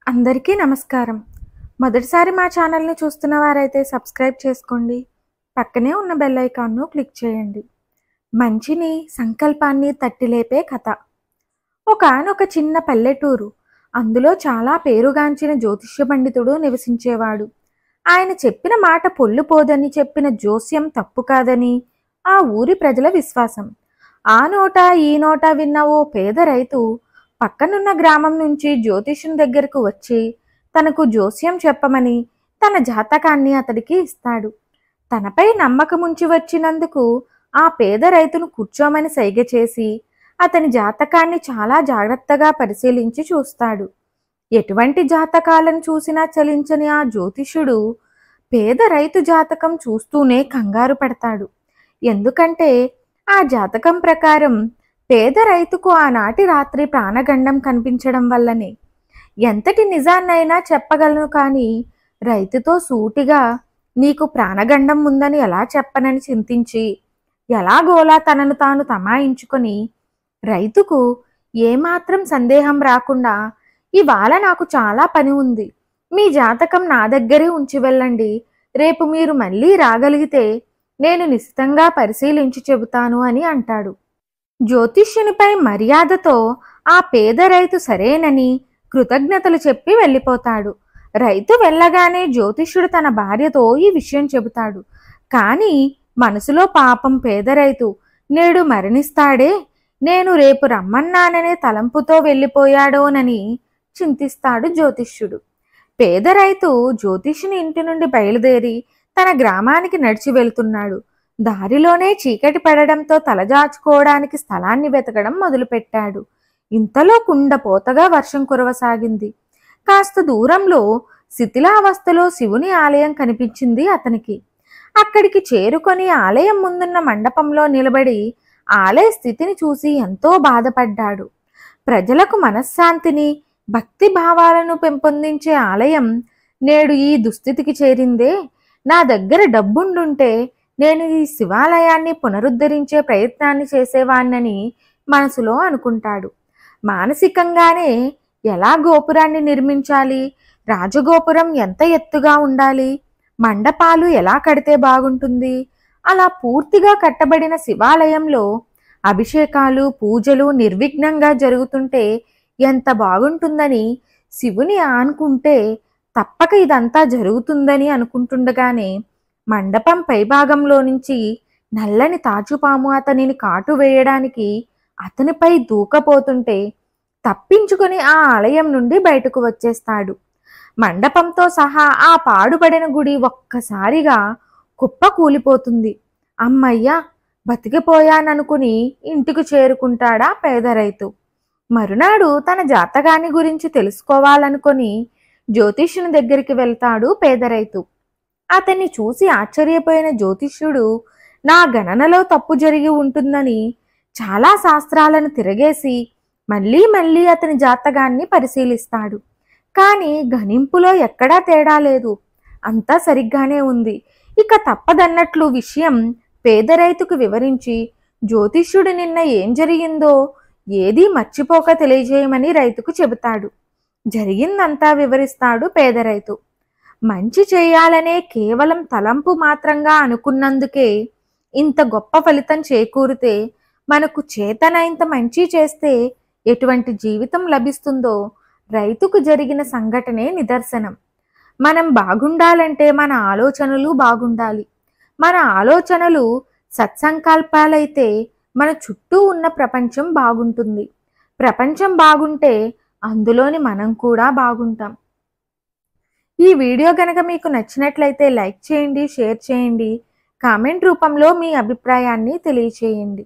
అందరికీ నమస్కారం. మొదటిసారి మా ఛానల్‌ని చూస్తున్న వారైతే సబ్స్క్రైబ్ చేసుకోండి. పక్కనే ఉన్న బెల్ ఐకాన్‌ను క్లిక్ చేయండి. మంచిని, సంకల్పాన్ని తట్టిలేపే కథ. ఒకానొక చిన్న పల్లెటూరు. అందులో చాలా పేరుగాంచిన జ్యోతిష్య పండితుడు నివసించేవాడు. ఆయన చెప్పిన మాట పొల్లుపోదని, చెప్పిన జోస్యం తప్పు కాదని ఆ ఊరి ప్రజల విశ్వాసం. ఆ నోట ఈ నోట విన్న ఓ పేద రైతు పక్కనున్న గ్రామం నుంచి జ్యోతిష్యుని దగ్గరకు వచ్చి తనకు జోస్యం చెప్పమని తన జాతకాన్ని అతడికి ఇస్తాడు. తనపై నమ్మకముంచి వచ్చినందుకు ఆ పేద రైతును కూర్చోమని సైగ చేసి అతని జాతకాన్ని చాలా జాగ్రత్తగా పరిశీలించి చూస్తాడు. ఎటువంటి జాతకాలను చూసినా చలించని ఆ జ్యోతిష్యుడు పేద రైతు జాతకం చూస్తూనే కంగారు పడతాడు. ఎందుకంటే ఆ జాతకం ప్రకారం పేద రైతుకు ఆనాటి రాత్రి ప్రాణగండం కనిపించడం వల్లనే. ఎంతటి నిజాన్నైనా చెప్పగలను, కానీ రైతుతో సూటిగా నీకు ప్రాణగండం ఉందని ఎలా చెప్పనని చింతించి ఎలాగోలా తనను తాను తమాయించుకొని రైతుకు ఏమాత్రం సందేహం రాకుండా, ఇవాళ నాకు చాలా పని ఉంది, మీ జాతకం నా దగ్గరే ఉంచి వెళ్ళండి, రేపు మీరు మళ్ళీ రాగలిగితే నేను నిశితంగా పరిశీలించి చెబుతాను అని అంటాడు. జ్యోతిష్యునిపై మర్యాదతో ఆ పేద రైతు సరేనని కృతజ్ఞతలు చెప్పి వెళ్ళిపోతాడు. రైతు వెళ్ళగానే జ్యోతిష్యుడు తన భార్యతో ఈ విషయం చెబుతాడు. కానీ మనసులో పాపం పేద రైతు నేడు మరణిస్తాడే, నేను రేపు రమ్మన్నాననే తలంపుతో వెళ్ళిపోయాడోనని చింతిస్తాడు జ్యోతిష్యుడు. పేద రైతు జ్యోతిష్యుని ఇంటి నుండి బయలుదేరి తన గ్రామానికి నడిచి వెళ్తున్నాడు. దారిలోనే చీకటి పడడంతో తలదాచుకోవడానికి స్థలాన్ని వెతకడం మొదలుపెట్టాడు. ఇంతలో కుండపోతగా వర్షం కురవసాగింది. కాస్త దూరంలో శిథిలావస్థలో శివుని ఆలయం కనిపించింది అతనికి. అక్కడికి చేరుకొని ఆలయం ముందున్న మండపంలో నిలబడి ఆలయ స్థితిని చూసి ఎంతో బాధపడ్డాడు. ప్రజలకు మనశ్శాంతిని, భక్తి భావాలను పెంపొందించే ఆలయం నేడు ఈ దుస్థితికి చేరిందే. నా దగ్గర డబ్బుండుంటే నేను ఈ శివాలయాన్ని పునరుద్ధరించే ప్రయత్నాన్ని చేసేవాణ్ణని మనసులో అనుకుంటాడు. మానసికంగానే ఎలా గోపురాన్ని నిర్మించాలి, రాజగోపురం ఎంత ఎత్తుగా ఉండాలి, మండపాలు ఎలా కడితే బాగుంటుంది, అలా పూర్తిగా కట్టబడిన శివాలయంలో అభిషేకాలు, పూజలు నిర్విఘ్నంగా జరుగుతుంటే ఎంత బాగుంటుందని శివుని అనుకుంటే తప్పక ఇదంతా జరుగుతుందని అనుకుంటుండగానే మండపం పైభాగంలో నుంచి నల్లని తాచుపాము అతనిని కాటు వేయడానికి అతనిపై దూకపోతుంటే తప్పించుకొని ఆ ఆలయం నుండి బయటకు వచ్చేస్తాడు. మండపంతో సహా ఆ పాడుపడిన గుడి ఒక్కసారిగా కుప్ప కూలిపోతుంది. అమ్మయ్య, బతికిపోయాననుకుని ఇంటికి చేరుకుంటాడా పేద రైతు. మరునాడు తన జాతకాన్ని గురించి తెలుసుకోవాలనుకొని జ్యోతిష్యుని దగ్గరికి వెళ్తాడు పేద రైతు. అతన్ని చూసి ఆశ్చర్యపోయిన జ్యోతిష్యుడు నా గణనలో తప్పు జరిగి ఉంటుందని చాలా శాస్త్రాలను తిరగేసి మళ్ళీ మళ్ళీ అతని జాతకాన్ని పరిశీలిస్తాడు. కానీ గణింపులో ఎక్కడా తేడా లేదు, అంతా సరిగ్గానే ఉంది. ఇక తప్పదన్నట్లు విషయం పేద రైతుకు వివరించి జ్యోతిష్యుడు నిన్న ఏం జరిగిందో ఏదీ మర్చిపోక తెలియజేయమని రైతుకు చెబుతాడు. జరిగిందంతా వివరిస్తాడు పేద రైతు. మంచి చేయాలనే కేవలం తలంపు మాత్రంగా అనుకున్నందుకే ఇంత గొప్ప ఫలితం చేకూరితే మనకు చేతనైంత మంచి చేస్తే ఎటువంటి జీవితం లభిస్తుందో రైతుకు జరిగిన సంఘటనే నిదర్శనం. మనం బాగుండాలంటే మన ఆలోచనలు బాగుండాలి. మన ఆలోచనలు సత్సంకల్పాలైతే మన చుట్టూ ఉన్న ప్రపంచం బాగుంటుంది. ప్రపంచం బాగుంటే అందులోని మనం కూడా బాగుంటాం. ఈ వీడియో గనక మీకు నచ్చినట్లయితే లైక్ చేయండి, షేర్ చేయండి, కామెంట్ రూపంలో మీ అభిప్రాయాన్ని తెలియచేయండి.